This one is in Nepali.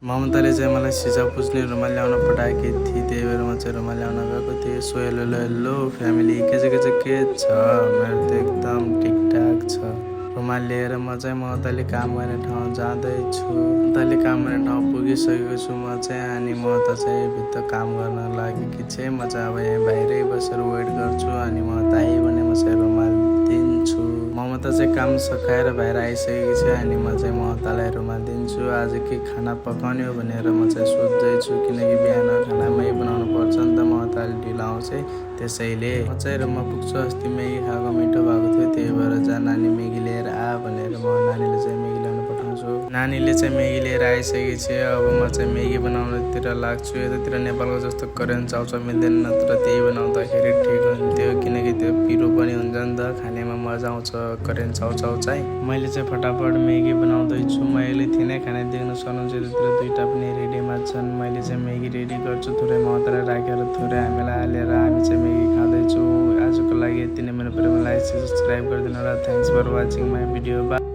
ममताले चाहिँ मलाई सिसा पुज्ने रुमाल ल्याउन पठाएकी थिए। त्यही भएर म चाहिँ रुमाल ल्याउन गएको थिएँ। सो हेलो फ्यामिली, के छ? मेरो त एकदम ठिकठाक छ। रुमाल लिएर म चाहिँ ममताले काम गर्ने ठाउँ जाँदैछु। ममताले काम गर्ने ठाउँ पुगिसकेको छु म चाहिँ। अनि म त चाहिँ भित्र काम गर्न लागेकी चाहिँ म चाहिँ अब यहाँ बाहिरै बसेर वेट गर्छु। अनि म त आएँ भने म चाहिँ रुमाल दिन्छु। ममता चाहिँ काम सकाएर बाहिर आइसकेको छ। अनि म चाहिँ ममतालाई रुमाल दिन्छु। आज के खाना पकाउने हो भनेर म चाहिँ सोच्दैछु, किनकि बिहान खानामै बनाउनु पर्छ नि त। ममताले ढिलो आउँछ, त्यसैले म चाहिँ रुममा पुग्छु। अस्ति म्यागी खाएको मिठो भएको थियो, त्यही भएर जा नानी म्यागी लिएर आ भनेर म नानीले चाहिँ म्यागी ल्याउन पठाउँछु। नानीले चाहिँ म्यागी लिएर आइसकेको छ। अब म चाहिँ म्यागी बनाउनुतिर लाग्छु। यतातिर नेपालको जस्तो करेन्ट चाउचाउ मिल्दैन, नत्र त्यही बनाउँदाखेरि ठिक हुन्थ्यो, किनकि त्यो पिरो पनि हुन्छ नि त, खानेमा मजा आउँछ करेन्ट चाउचाउ चाहिँ। मैले चाहिँ फटाफट म्यागी बनाउँदैछु। मैले थिएँ खाना देख्न सक्नुहुन्छ। यतातिर दुईटा पनि रेडीमा छन्। मैले चाहिँ म्यागी रेडी गर्छु, थोरै ममतालाई राखेर थोरै हामीलाई हालेर हामी चाहिँ म्यागी खाँदैछौँ। आजको लागि यति नै। मेरो प्रेमलाई सब्सक्राइब गरिदिनु होला। Thanks for watching my video.